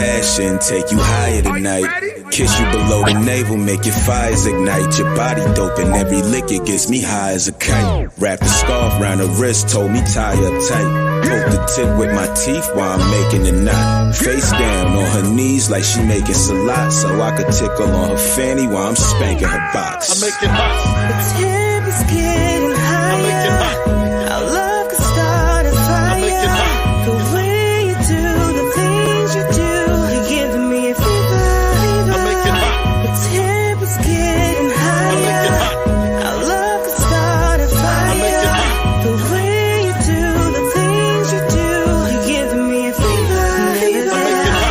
passion, take you higher tonight. Kiss you below the navel, make your fires ignite. Your body dope and every lick it gets me high as a kite. Wrap the scarf round her wrist, told me tie up tight. Poke the tip with my teeth while I'm making a knot. Face down on her knees like she making salad, so I could tickle on her fanny while I'm spanking her box. I make it hot. The temp is getting higher. I make it hot. Our love can start a fire. I make it hot. The way you do the things you do, you're giving me a fever. I make it hot. The temp is getting I higher. make it hot. Our love can start a fire. I make it hot. The way you do the things you do, you're giving me a fever. I make it hot.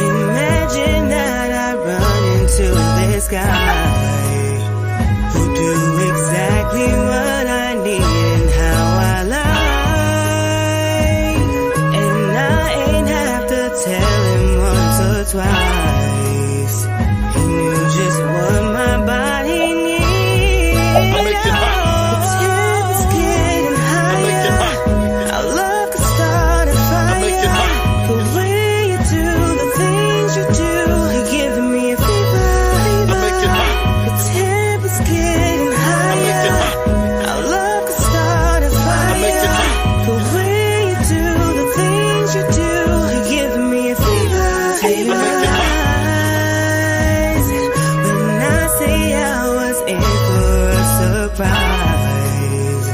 Imagine that I run into this guy who do exactly what I need and how I like, and I ain't have to tell him once or twice. He knew just what my body needs. I make it hot. The temp is getting I make it higher. hot. Our love can start a fire. I make it hot. The way you do the things you do, you're giving me a fever. I make it hot. The temp is getting I make it higher. hot. Our love can start a I make it fire. hot. The way you do the things you do, you're giving me a fever. I make it hot. When I say I was in for a surprise,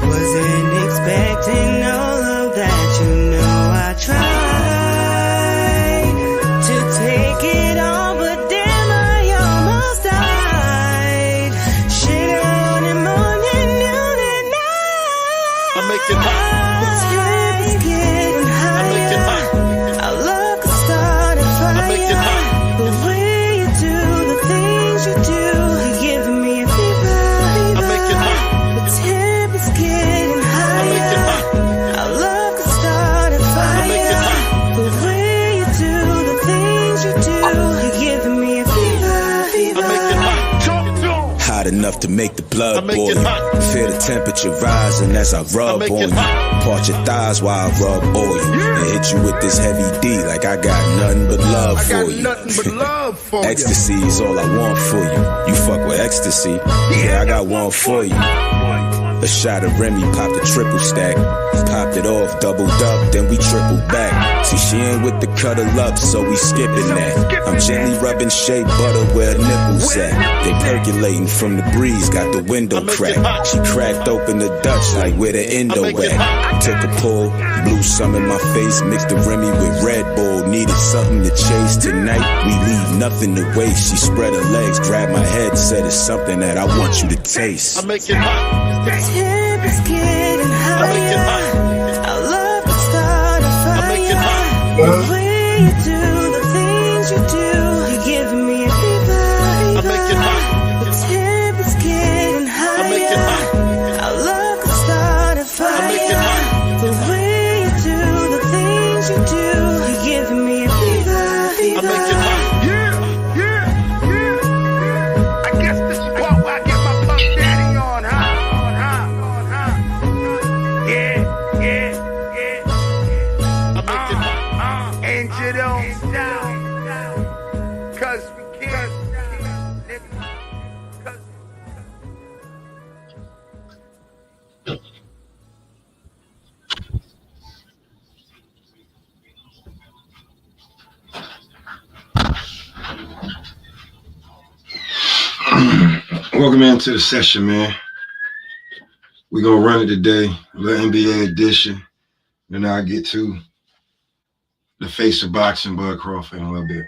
wasn't expecting all of that. You know I tried to take it on, but damn, I almost died. Shit early morning, noon and night. I make it hot. The temp is getting I make it higher. hot. Our love can start a fire. I make it hot. The way you do the things you do, you're giving me a fever. I make it hot. The temp is getting I make it higher. hot. Our love can start a I make it fire. hot. The way you do the things you do, you're giving me a fever. I make it hot. Talk to 'em. Hot enough to make the I blood make boil. it hot. Feel the temperature rising as I rub I make on it you. hot. Part your thighs while I rub oil. And hit you with this heavy D like I got nothing but love I for got you. nothing but love for you. Ecstasy is all I want for you. You fuck with ecstasy. Yeah, I got one for you. A shot of Remy, popped a triple stack. Popped it off, doubled up, then we tripled back. See, she ain't with the cuddle up, so we skipping that. I'm gently rubbing shea butter where her nipples at. They percolating from the breeze, got the window cracked. She cracked open the Dutch like where the endo at. Took a pull, blew some in my face, mixed the Remy with Red Bull. Needed something to chase tonight, we leave nothing to waste. She spread her legs, grabbed my head, said it's something that I want you to taste. I make it hot. The temp is getting I make it higher. hot. Our love can start a I make it fire. hot. The way you do the things you do, you're giving me a fever. I make it hot. The temp is getting I make it higher. hot. Our love can start a I make it fire. hot. The way you do the things you do, you're giving me a fever. I make it hot. Yeah, yeah, yeah. I guess this is part where I get my Puff Daddy on, huh? Yeah, yeah, yeah. I make it hot. And you don't stop. 'Cause we can't. Welcome into the session, man. We're gonna run it today, a little NBA edition. Then I'll get to the face of boxing, Bud Crawford, in a little bit.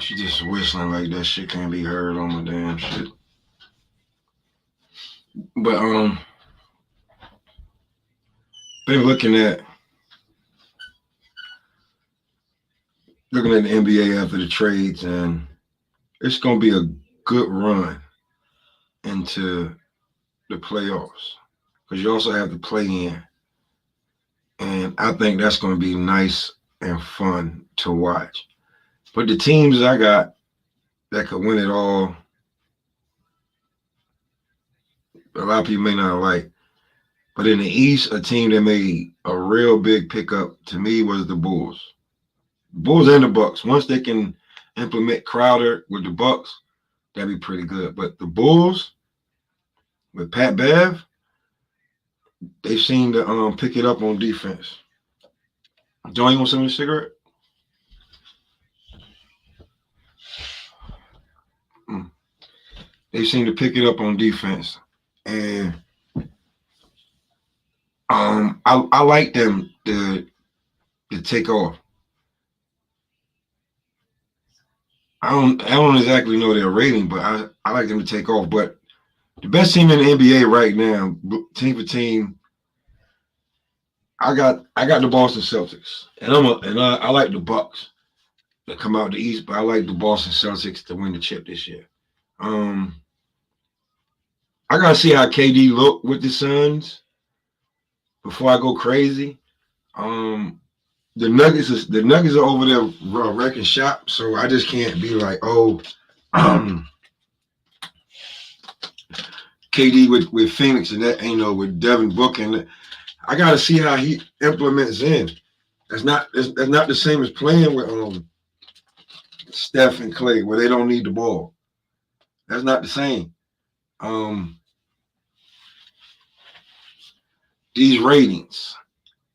She just whistling like that shit can't be heard on my damn shit. But been looking at the NBA after the trades, and it's gonna be a good run into the playoffs because you also have the play-in, and I think that's gonna be nice and fun to watch. But the teams I got that could win it all, a lot of people may not like. But in the East, a team that made a real big pickup to me was the Bulls. Bulls and the Bucks. Once they can implement Crowder with the Bucks, that'd be pretty good. But the Bulls with Pat Bev, they seem to pick it up on defense. John, you want some of your cigarette? They seem to pick it up on defense, and I like them to take off. I don't exactly know their rating, but I like them to take off. But the best team in the NBA right now, team for team, I got the Boston Celtics, and I like the Bucks that come out the East, but I like the Boston Celtics to win the chip this year. I gotta see how KD look with the Suns before I go crazy. The Nuggets are over there wrecking shop, so I just can't be like, oh, KD with Phoenix and that, with Devin Booker, and I gotta see how he implements in. That's not the same as playing with Steph and Clay, where they don't need the ball. That's not the same. These ratings,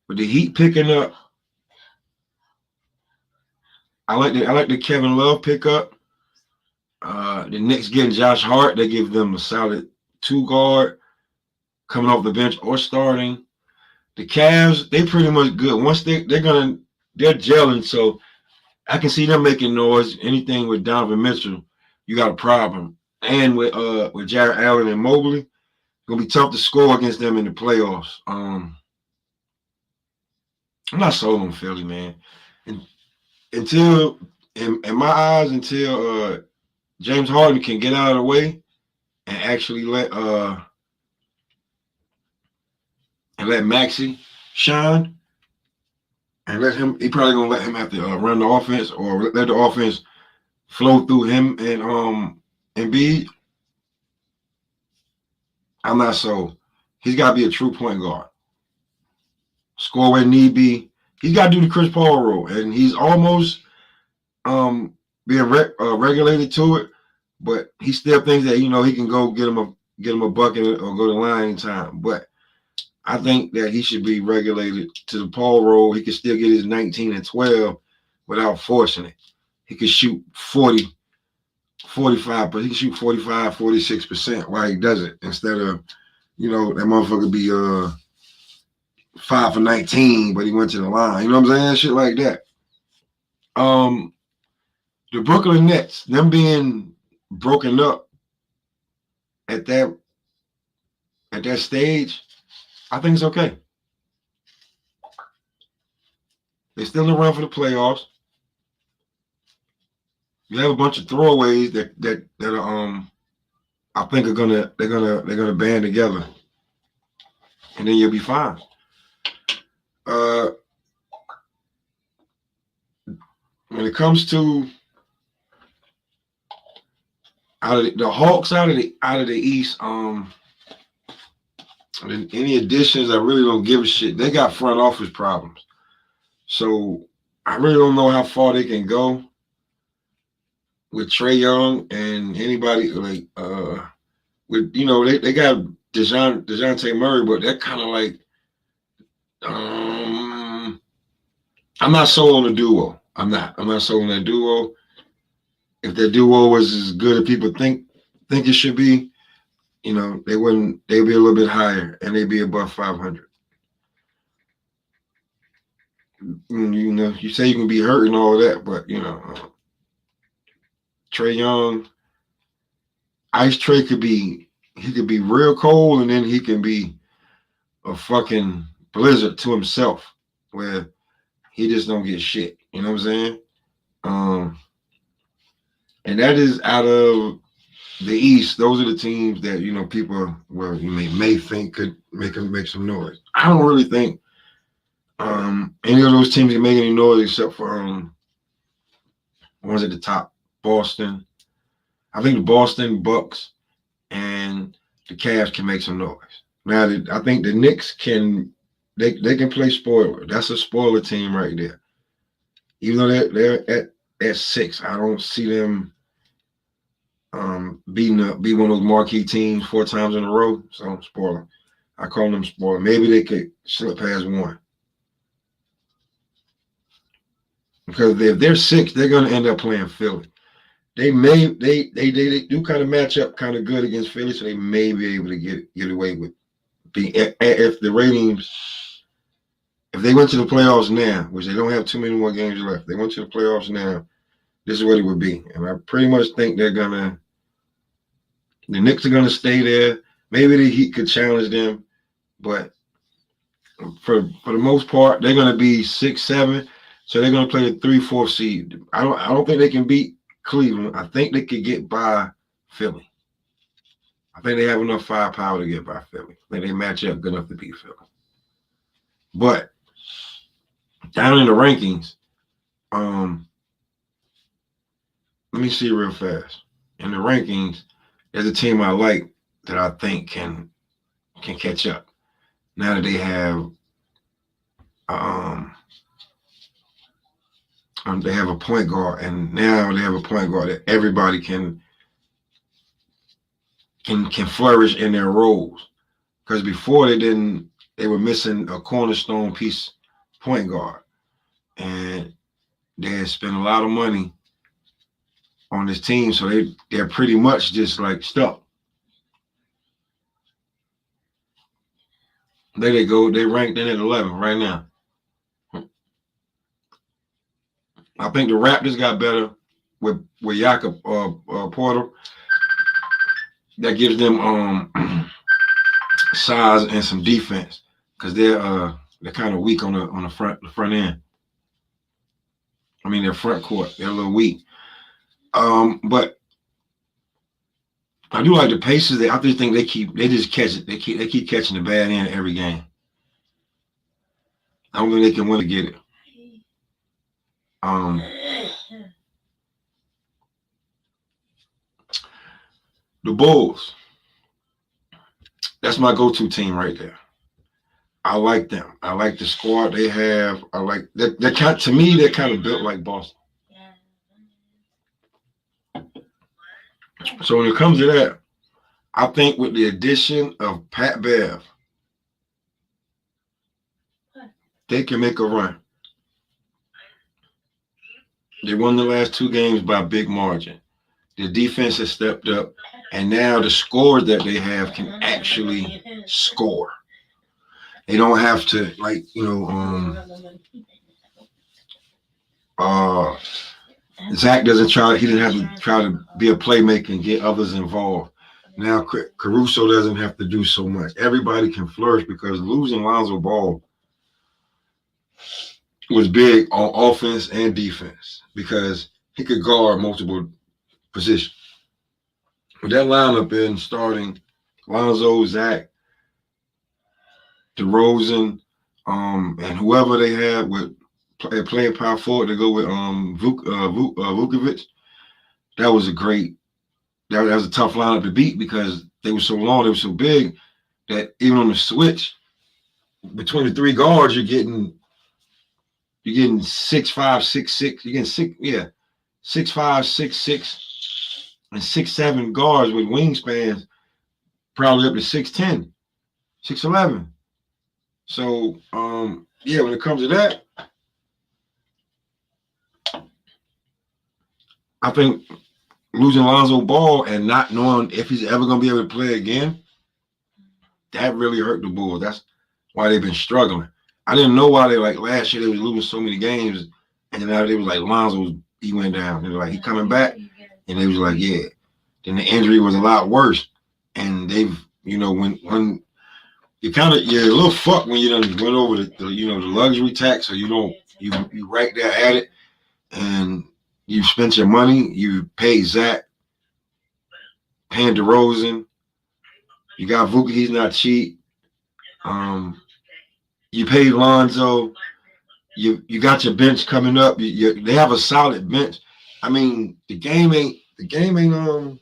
with the Heat picking up, I like the Kevin Love pickup. The Knicks getting Josh Hart, they give them a solid 2 guard coming off the bench or starting. The Cavs, they pretty much good. Once they're gelling, so I can see them making noise. Anything with Donovan Mitchell, you got a problem. And with Jarrett Allen and Mobley, gonna be tough to score against them in the playoffs. I'm not sold on Philly, man. Until in my eyes, until James Harden can get out of the way and actually let Maxey shine, and he probably gonna let him have to run the offense or let the offense flow through him and Embiid. I'm not sold. He's got to be a true point guard. Score when need be. He's got to do the Chris Paul role, and he's almost being regulated to it. But he still thinks that he can go get him a bucket or go to the line anytime. But I think that he should be regulated to the Paul role. He can still get his 19 and 12 without forcing it. He could shoot 40, 45, but he can shoot 45, 46% while he does it instead of, that motherfucker be 5 for 19, but he went to the line. You know what I'm saying? Shit like that. The Brooklyn Nets, them being broken up at that stage, I think it's okay. They're still in the run for the playoffs. You have a bunch of throwaways that are I think they're gonna band together, and then you'll be fine. When it comes to the Hawks out of the East, any additions, I really don't give a shit. They got front office problems, so I really don't know how far they can go with Trae Young and anybody like with they got DeJounte Murray, but they're kind of like I'm not sold on the duo. I'm not sold on that duo. If that duo was as good as people think it should be, they'd be a little bit higher and they'd be above 500. You say you can be hurt and all that, but Trae Young, Ice Trae could be real cold, and then he can be a fucking blizzard to himself where he just don't get shit. You know what I'm saying? And that is out of the East. Those are the teams that people may think could make some noise. I don't really think any of those teams can make any noise except for ones at the top. Boston. I think the Boston Bucks and the Cavs can make some noise. Now, I think the Knicks can play spoiler. That's a spoiler team right there. Even though they're at 6, I don't see them be one of those marquee teams 4 times in a row. So spoiler. I call them spoiler. Maybe they could slip past 1. Because if they're 6, they're gonna end up playing Philly. They do kind of match up kind of good against Philly, so they may be able to get away with if the ratings. If they went to the playoffs now, which they don't have too many more games left, they went to the playoffs now, this is what it would be. And I pretty much think the Knicks are gonna stay there. Maybe the Heat could challenge them, but for the most part, they're gonna be 6, 7. So they're gonna play the 3, 4 seed. I don't think they can beat Cleveland. I think they could get by Philly. I think they have enough firepower to get by Philly. I think they match up good enough to beat Philly. But down in the rankings, let me see real fast. In the rankings, there's a team I like that I think can catch up. Now that they have they have a point guard, and now they have a point guard that everybody can flourish in their roles. Because before they were missing a cornerstone piece point guard, and they had spent a lot of money on this team, so they're pretty much just like stuck. There they go. They ranked in at 11 right now. I think the Raptors got better with Jakob Porter. That gives them size and some defense because they're kind of weak on the front end. I mean, their front court, they're a little weak. But I do like the Pacers. I just think they just catch it. They keep catching the bad end every game. I don't think they can win to get it. The Bulls. That's my go-to team right there. I like them. I like the squad they have. I like to me, they're kind of built like Boston. So when it comes to that, I think with the addition of Pat Bev, they can make a run. They won the last 2 games by a big margin. The defense has stepped up, and now the scores that they have can actually score. They don't have to, like, Zach doesn't try. He didn't have to try to be a playmaker and get others involved. Now Caruso doesn't have to do so much. Everybody can flourish because losing Lonzo Ball was big on offense and defense because he could guard multiple positions. With that lineup in starting Lonzo, Zach, DeRozan, and whoever they had with playing power forward to go with Vukovic, that was a tough lineup to beat because they were so long, they were so big that even on the switch between the 3 guards, you're getting 6'5", 6'6". You're getting 6'5", 6'6", and 6'7" guards with wingspans, probably up to 6'10", 6'11". So when it comes to that, I think losing Lonzo Ball and not knowing if he's ever going to be able to play again, that really hurt the Bulls. That's why they've been struggling. I didn't know why last year they was losing so many games, and now they was like Lonzo, he went down. They were like, he coming back, and they was like, yeah. Then the injury was a lot worse, and they've, when you're a little fucked when you done went over the luxury tax, so you right there at it, and you spent your money, you paid Zach, paying DeRozan, you got Vuka, he's not cheap. You paid Lonzo, you got your bench coming up. They have a solid bench. I mean, the game ain't won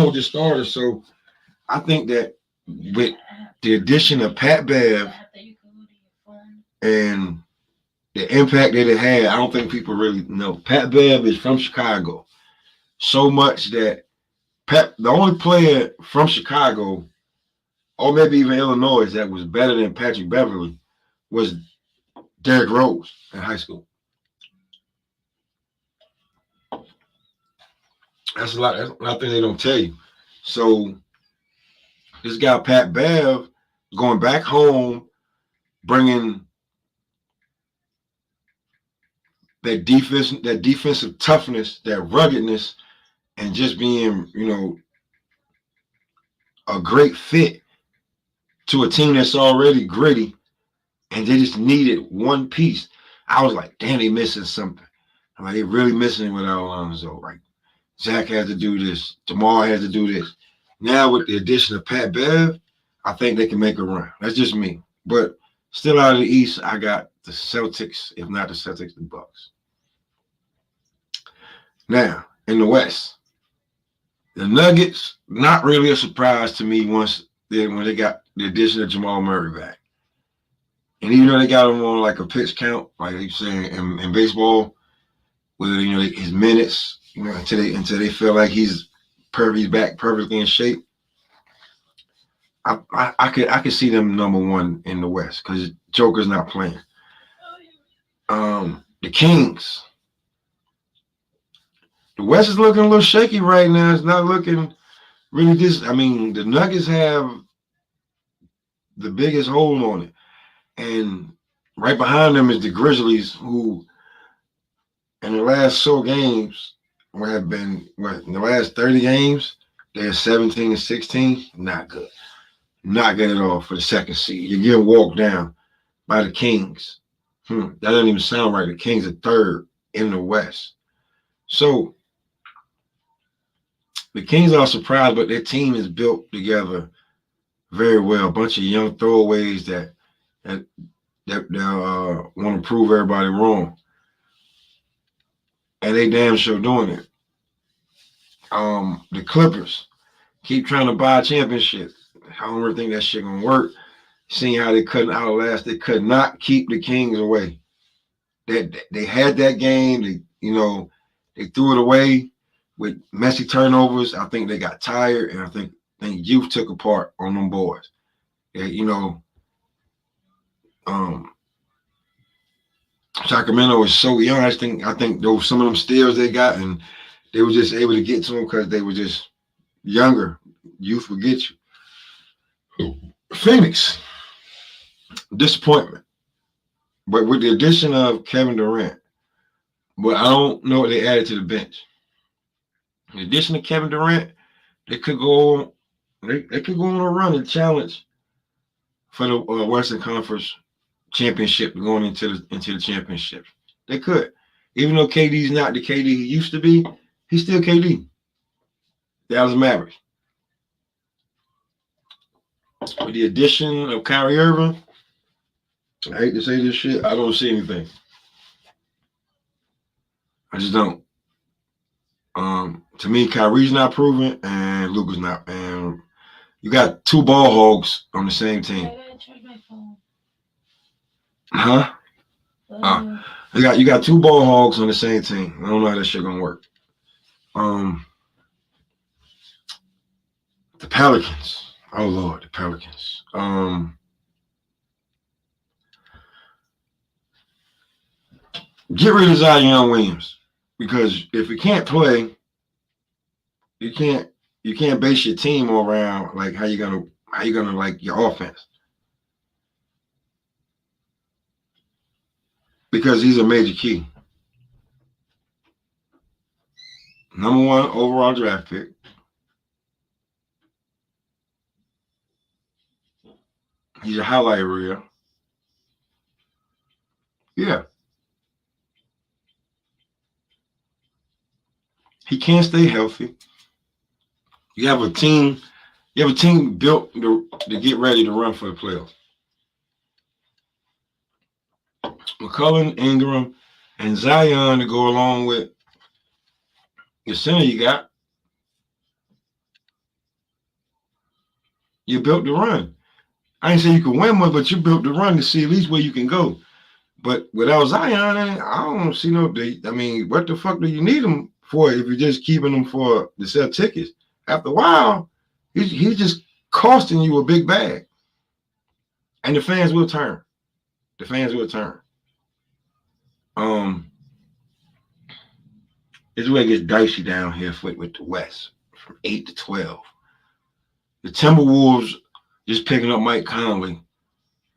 with the starters. So I think that with the addition of Pat Bev and the impact that it had, I don't think people really know. Pat Bev is from Chicago. So much that the only player from Chicago, or maybe even Illinois, that was better than Patrick Beverly was Derrick Rose in high school. That's a lot. That's a lot of things they don't tell you. So this guy Pat Bev going back home, bringing that defensive toughness, that ruggedness, and just being, a great fit to a team that's already gritty, and they just needed one piece. I was like, damn, they missing something. I'm like, they really missing it without Alonzo. Like, Zach has to do this. Jamal has to do this. Now with the addition of Pat Bev, I think they can make a run. That's just me. But still out of the East, I got the Celtics. If not the Celtics, the Bucks. Now, in the West, the Nuggets, not really a surprise to me when they got the addition of Jamal Murray back. And even though they got him on like a pitch count, like they saying in baseball, whether his minutes, until they feel like he's back perfectly in shape, I could see them number one in the West because Joker's not playing. The Kings. The West is looking a little shaky right now. It's not looking really the Nuggets have the biggest hold on it. And right behind them is the Grizzlies, who in the last games have been, in the last 30 games, they're 17-16. Not good. Not good at all for the second seed. You're getting walked down by the Kings. That doesn't even sound right. The Kings are third in the West. So the Kings are surprised, but their team is built together very well. A bunch of young throwaways that want to prove everybody wrong. And they damn sure doing it. The Clippers keep trying to buy a championship. I don't really think that shit gonna work. Seeing how they couldn't outlast, they could not keep the Kings away. They had that game. They threw it away with messy turnovers. I think they got tired, and I think youth took a part on them boys. Sacramento is so young. I think those some of them steals they got, and they were just able to get to them because they were just younger. Youth will get you. Phoenix, disappointment. But with the addition of Kevin Durant, but I don't know what they added to the bench. In addition to Kevin Durant, they could go on a run and challenge for the Western Conference championship, going into the championship. They could. Even though KD's not the KD he used to be, he's still KD. Dallas Mavericks. With the addition of Kyrie Irving, I hate to say this shit, I don't see anything. I just don't. To me, Kyrie's not proven, and Luka's not. And you got two ball hogs on the same team. I gotta charge my phone. Huh? You got two ball hogs on the same team. I don't know how that shit gonna work. The Pelicans. Oh Lord, the Pelicans. Get rid of Zion Williams, because if he can't play, you can't base your team around like how you gonna like your offense. Because he's a major key. Number 1 overall draft pick. He's a highlight reel. Yeah. He can't stay healthy. You have a team built to get ready to run for the playoffs. McCollum, Ingram, and Zion to go along with the center you got. You built the run. I ain't say you can win one, but you built the run to see at least where you can go. But without Zion, I don't see no. I mean, what the fuck do you need him for if you're just keeping him for to sell tickets? After a while, he's just costing you a big bag, and the fans will turn. The fans will turn. This is where it gets dicey down here with the West from 8 to 12. The Timberwolves just picking up Mike Conley.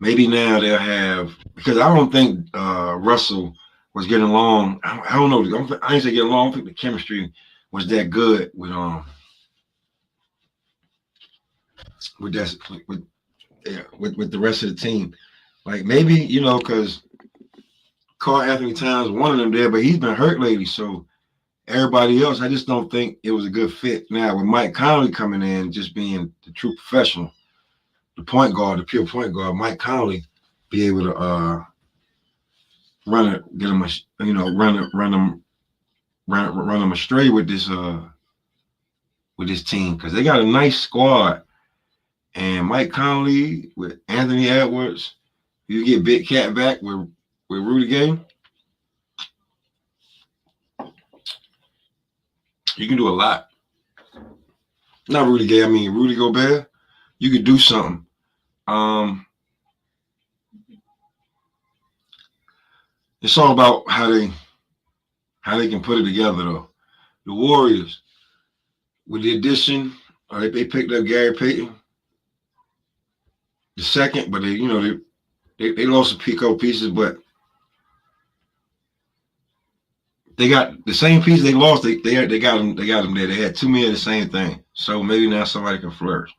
Maybe now they'll have, because I don't think Russell was getting along. I don't know. I ain't say getting along. I think the chemistry was that good with the rest of the team. Like maybe, you know, because Carl Anthony Towns one of them there, but he's been hurt lately. So everybody else, I just don't think it was a good fit. Now with Mike Conley coming in, just being the true professional, the point guard, the pure point guard, Mike Conley be able to run them astray with this team, because they got a nice squad. And Mike Conley with Anthony Edwards, you get Big Cat back with Rudy Gay, you can do a lot. Not Rudy Gay, I mean Rudy Gobert. You could do something. It's all about how they can put it together though. The Warriors, with the addition, they picked up Gary Payton the second, but they lost a couple pieces, but they got the same piece they lost. They got them there. They had too many of the same thing. So maybe now somebody can flourish.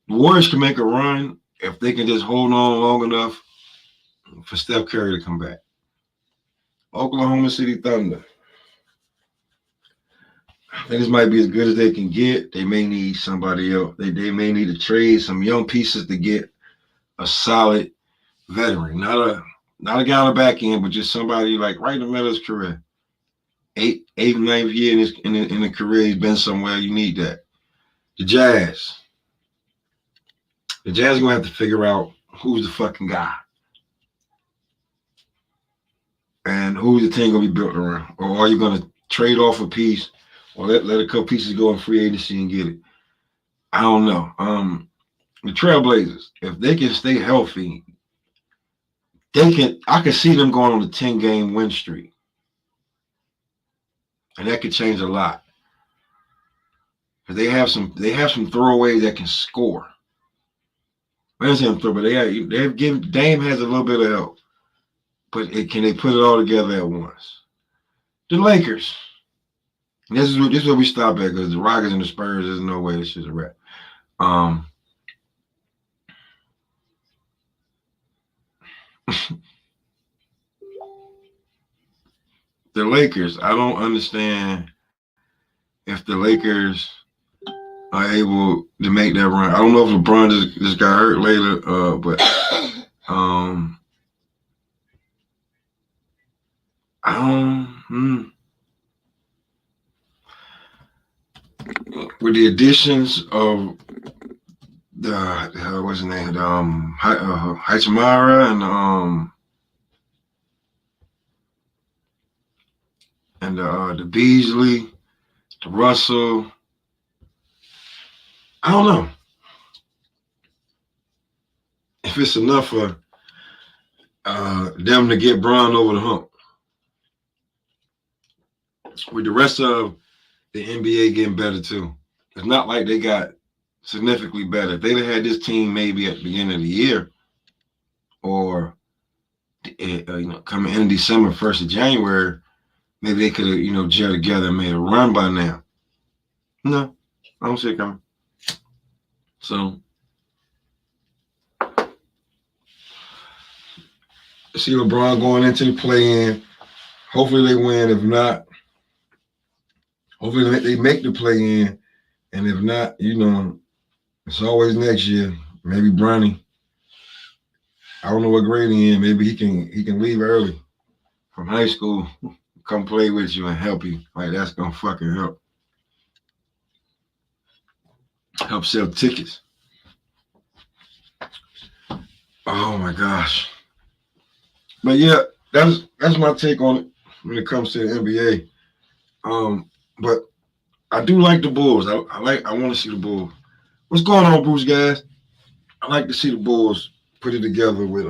The Warriors can make a run if they can just hold on long enough for Steph Curry to come back. Oklahoma City Thunder. I think this might be as good as they can get. They may need somebody else. They may need to trade some young pieces to get a solid veteran. Not a guy on the back end, but just somebody like right in the middle of his career. Eighth, ninth year in the career, he's been somewhere. You need that. The Jazz. The Jazz are gonna have to figure out who's the fucking guy. And who's the team gonna be built around? Or are you gonna trade off a piece or let a couple pieces go in free agency and get it? I don't know. The Trailblazers, if they can stay healthy, I can see them going on a 10-game win streak. And that could change a lot. Because they have some throwaways that can score. I understand throw, but they've given Dame has a little bit of help. But can they put it all together at once? The Lakers. And this is where we stop at, because the Rockets and the Spurs, there's no way this shit's a wrap. The Lakers, I don't understand if the Lakers are able to make that run. I don't know if LeBron just got hurt later, but with the additions of what's his name, Hachimura and the Beasley, the Russell. I don't know if it's enough for them to get Bron over the hump. With the rest of the NBA getting better too, it's not like they got significantly better. If they'd have had this team maybe at the beginning of the year, or coming in December, 1st of January, maybe they could have gelled together and made a run by now. No, I don't see it coming. So see LeBron going into the play-in. Hopefully they win. If not, hopefully they make the play-in. And if not, it's always next year. Maybe Bronny. I don't know what grade he in. Maybe he can leave early from high school, come play with you and help you. Like, that's gonna fucking help. help sell tickets. Oh my gosh. But yeah, that's my take on it when it comes to the NBA. But I do like the Bulls. I want to see the Bulls. What's going on, Bruce, guys? I like to see the Bulls put it together with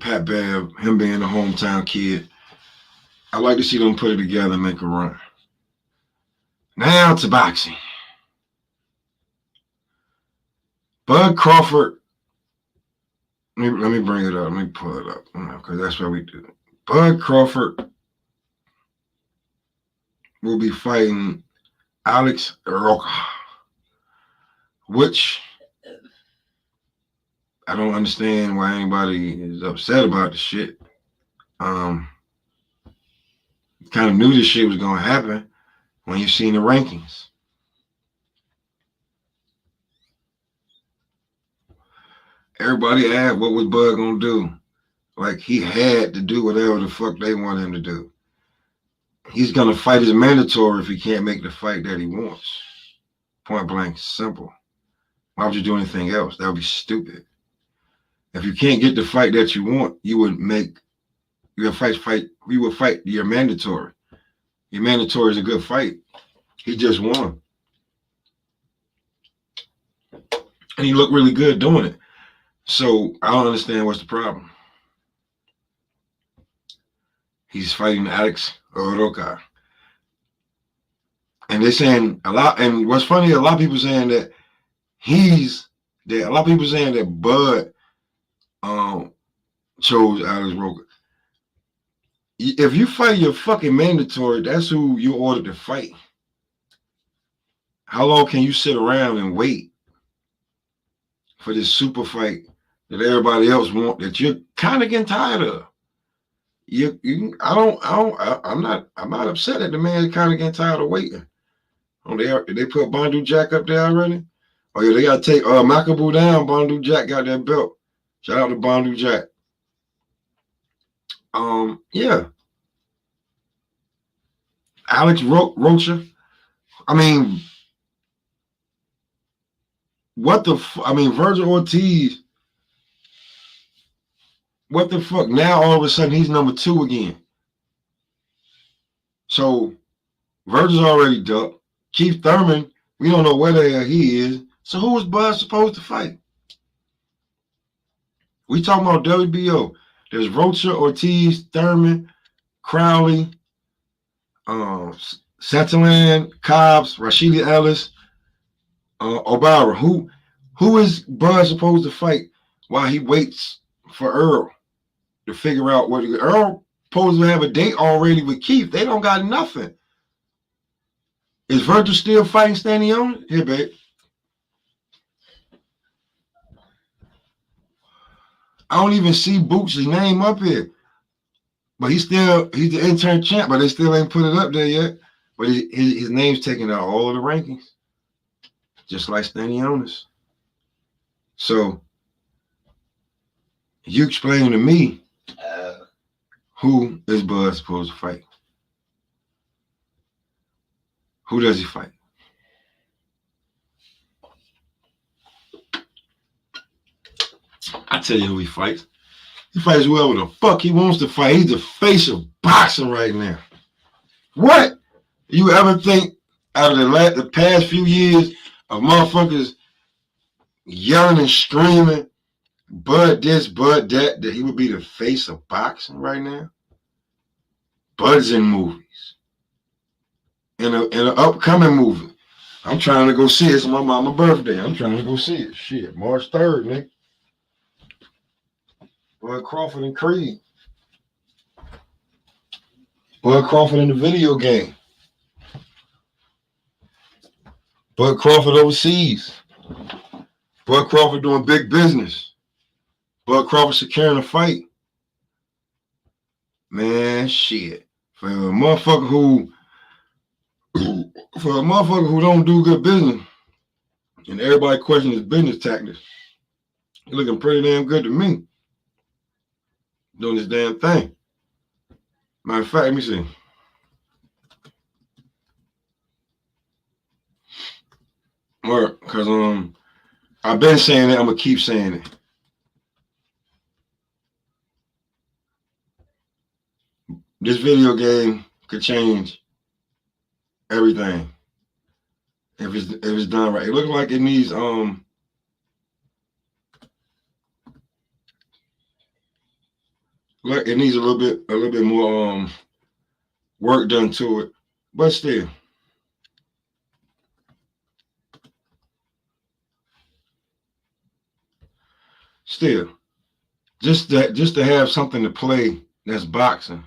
Pat Bev, him being a hometown kid. I like to see them put it together and make a run. Now to boxing. Bud Crawford. Let me bring it up. Let me pull it up because that's what we do. Bud Crawford will be fighting Alex Roca, which I don't understand why anybody is upset about the shit. Kind of knew this shit was gonna happen when you seen the rankings. Everybody asked what was Bud gonna do. Like he had to do whatever the fuck they want him to do. He's gonna fight his mandatory if he can't make the fight that he wants. Point blank, simple. Why would you do anything else? That would be stupid. If you can't get the fight that you want, you would fight your mandatory. Your mandatory is a good fight. He just won. And he looked really good doing it. So I don't understand what's the problem. He's fighting Alex Roca. And they're saying a lot, and what's funny, a lot of people saying that Bud chose Alex Roca. If you fight your fucking mandatory, that's who you ordered to fight. How long can you sit around and wait for this super fight that everybody else want that you're kind of getting tired of? I'm not upset that the man's kind of getting tired of waiting. Oh, they put Bandu Jack up there already? Oh yeah, they gotta take Makabu down. Bandu Jack got that belt. Shout out to Bandu Jack. Yeah. Alex Rocha. I mean, Virgil Ortiz. What the fuck? Now all of a sudden he's number 2 again. So Virgil's already ducked. Keith Thurman, we don't know where the hell he is. So who was Bud supposed to fight? We talking about WBO. There's Rocha, Ortiz, Thurman, Crowley, Satalan, Cobbs, Rashidi Ellis, Obara. Who is Bud supposed to fight while he waits for Earl to figure out what Earl supposed to have a date already with Keith? They don't got nothing. Is Virgil still fighting Stanion? Here, babe. I don't even see Boots' name up here. But he's the intern champ, but they still ain't put it up there yet. But his name's taking out all of the rankings. Just like Stanionis. So you explain to me who is Bud supposed to fight? Who does he fight? I tell you who he fights. He fights whoever the fuck he wants to fight. He's the face of boxing right now. What? You ever think out of the past few years of motherfuckers yelling and screaming, Bud this, Bud that he would be the face of boxing right now? Bud's in movies. In an upcoming movie. I'm trying to go see it. It's my mama's birthday. I'm trying to go see it. Shit, March 3rd, nigga. Bud Crawford and Creed. Bud Crawford in the video game. Bud Crawford overseas. Bud Crawford doing big business. Bud Crawford securing a fight. Man, shit. For a motherfucker who don't do good business and everybody questions his business tactics, he's looking pretty damn good to me. Doing this damn thing. Matter of fact, let me see. Work, because I've been saying it, I'm gonna keep saying it. This video game could change everything if it's done right. It looks like it needs look, it needs a little bit more work done to it, but still. Still, just to have something to play that's boxing.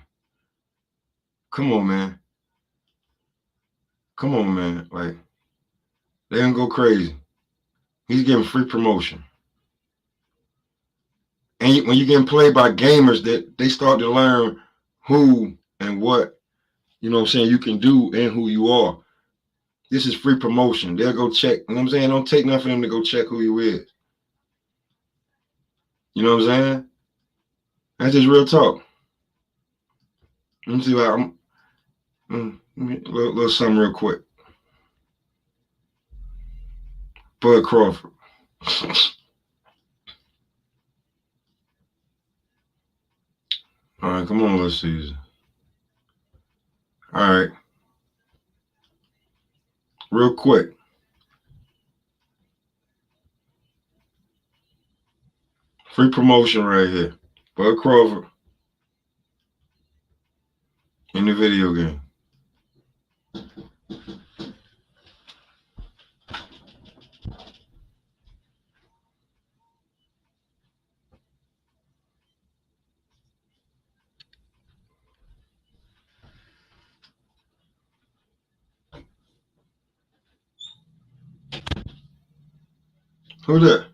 Come on, man. Come on, man. Like, they gonna go crazy. He's getting free promotion. And when you're getting played by gamers, that they start to learn who and what, you know what I'm saying, you can do and who you are. This is free promotion. They'll go check. You know what I'm saying? Don't take nothing for them to go check who you is. You know what I'm saying? That's just real talk. Let me see how I'm. Little something real quick. Bud Crawford. All right, come on, little Caesar. All right. Real quick. Free promotion right here. Bud Crawford in the video game. Who that?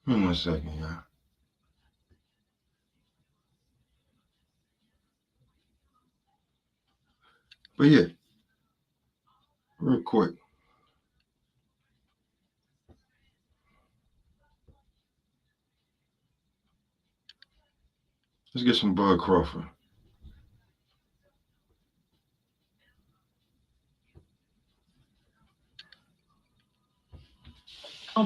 Give me 1 second, y'all. But yeah, real quick. Let's get some Bud Crawford.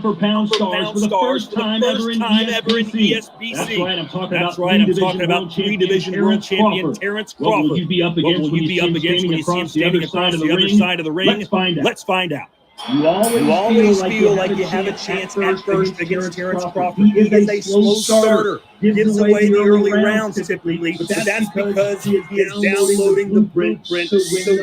Per pound stars for the first time ever in ESBC. That's right, I'm talking about three-division world champion Terrence Crawford. What will you be up against when you see him standing across the other side of the ring? Let's find out. You always feel like you have a chance at first against Terrence Crawford. He is a slow starter. Gives away the early rounds typically, but that's because he is downloading the blueprint to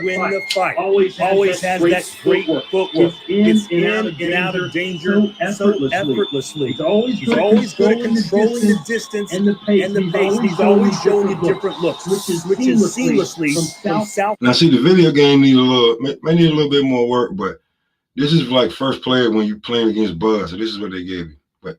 win the fight. Always has that great footwork. Gets in and out of danger so effortlessly. He's always good at controlling the distance and the pace. He's always showing you different looks, switches seamlessly from south. Now, see, the video game may need a little bit more work, but this is like first player when you're playing against Bud, so this is what they gave you. But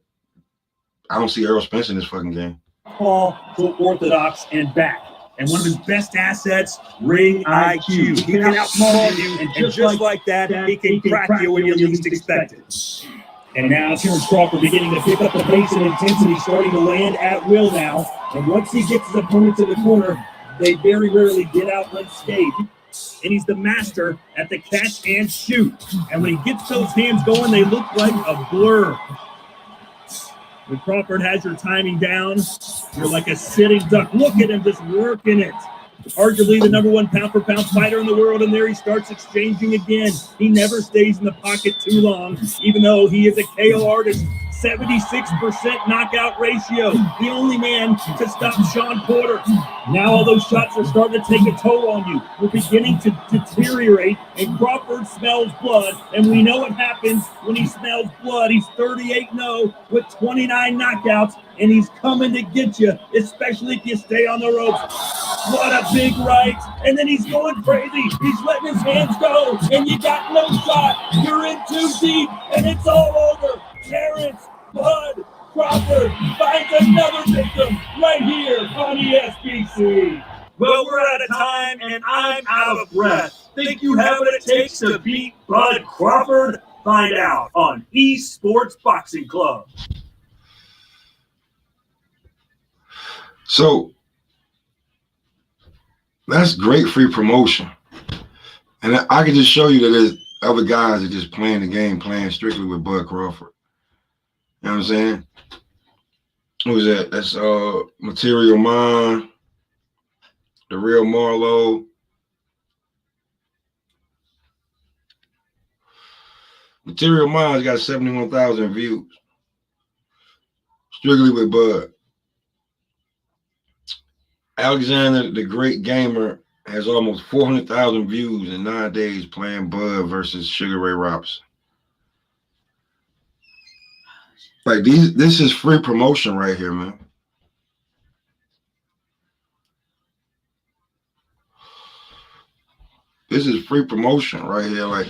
I don't see Errol Spence in this fucking game. Paul to orthodox and back. And one of his best assets, ring IQ. He can outsmart you, and just like that, he can crack you when you least expect it. And now Terrence Crawford beginning to pick up the pace and intensity, starting to land at will now. And once he gets his opponent to the corner, they very rarely get out unscathed. And he's the master at the catch and shoot. And when he gets those hands going, they look like a blur. When Crawford has your timing down, you're like a sitting duck. Look at him just working it. Arguably the #1 pound-for-pound fighter in the world, and there he starts exchanging again. He never stays in the pocket too long, even though he is a KO artist. 76% knockout ratio. The only man to stop Sean Porter. Now all those shots are starting to take a toll on you. You're beginning to deteriorate, and Crawford smells blood. And we know what happens when he smells blood. He's 38-0 with 29 knockouts, and he's coming to get you, especially if you stay on the ropes. What a big right. And then he's going crazy. He's letting his hands go, and you got no shot. You're in too deep, and it's all over. Terrence Bud Crawford finds another victim right here on ESPC. Well, we're out of time, and I'm out of breath. Think you have what it takes to beat Bud Crawford? Find out on Esports Boxing Club. So that's great free promotion. And I can just show you that there's other guys that just playing the game, playing strictly with Bud Crawford. You know what I'm saying? Who was that? That's Material Mind, The Real Marlowe. Material Mind's got 71,000 views. Strictly with Bud. Alexander, the Great Gamer, has almost 400,000 views in 9 days playing Bud versus Sugar Ray Robinson. Like this is free promotion right here, man. This is free promotion right here. Like,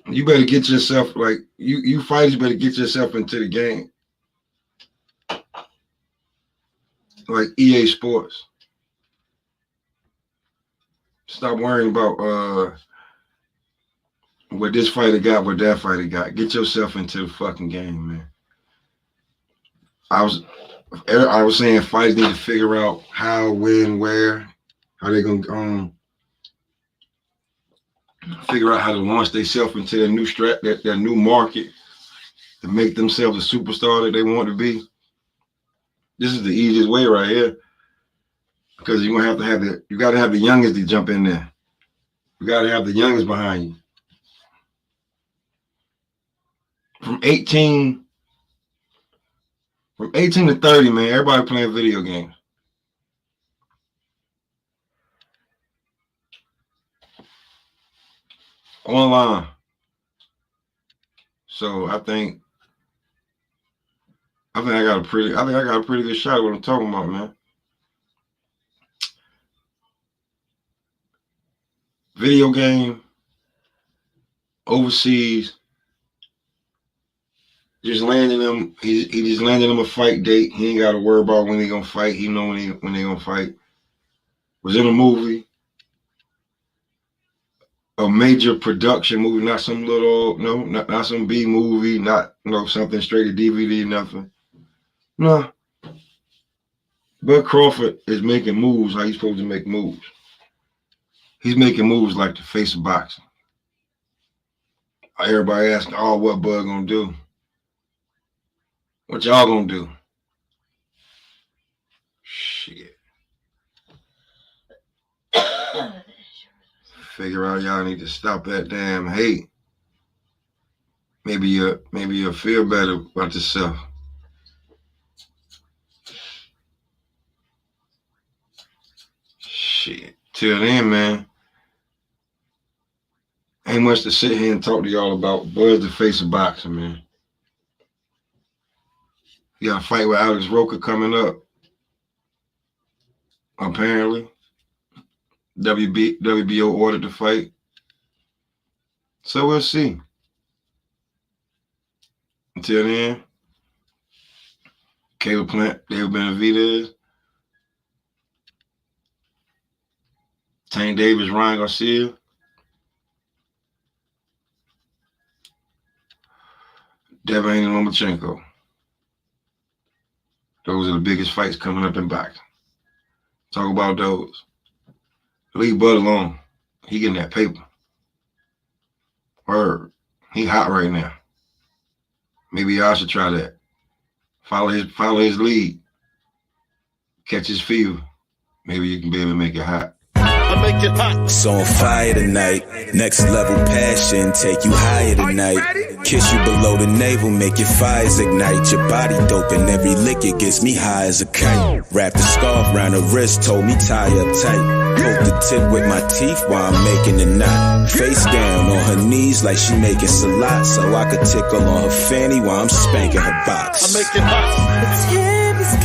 you better get yourself, like, you fighters better get yourself into the game. Like EA Sports. Stop worrying about what this fighter got, what that fighter got. Get yourself into the fucking game, man. I was saying fighters need to figure out how, when, where, how they gonna figure out how to launch themselves into their new their new market, to make themselves a superstar that they want to be. This is the easiest way right here, because you're gonna have to you gotta have the youngest to jump in there. You gotta have the youngest behind you. From 18 to 30, man, everybody playing video games. Online. So I think I got a pretty good shot at what I'm talking about, man. Video game, overseas, just landing them. He just landed him a fight date. He ain't got to worry about when they gonna fight. He know when they gonna fight. Was in a movie, a major production movie, not some little not some B movie, not something straight to DVD, nothing. No. Bud Crawford is making moves how he's supposed to make moves. He's making moves like the face of boxing. Everybody asking, what Bud gonna do? What y'all gonna do? Shit. Figure out y'all need to stop that damn hate. Maybe you'll feel better about yourself. Shit. Till then, man, ain't much to sit here and talk to y'all about. Bud's the face of boxing, man. You got a fight with Alex Roker coming up. Apparently. WBO ordered the fight. So we'll see. Until then, Caleb Plant, David Benavidez, Tank Davis, Ryan Garcia, Devin Lomachenko. Those are the biggest fights coming up in boxing. Talk about those. Leave Bud alone. He getting that paper. Word. He hot right now. Maybe y'all should try that. Follow his lead. Catch his fever. Maybe you can be able to make it hot. I make it hot. So on fire tonight. Next level passion. Take you higher tonight. Kiss you below the navel. Make your fires ignite. Your body dope and every lick it gets me high as a kite. Wrap the scarf around her wrist. Told me tie up tight. Poke the tip with my teeth while I'm making a knot. Face down on her knees like she making salat. So I could tickle on her fanny while I'm spanking her box. I make it hot. The tip is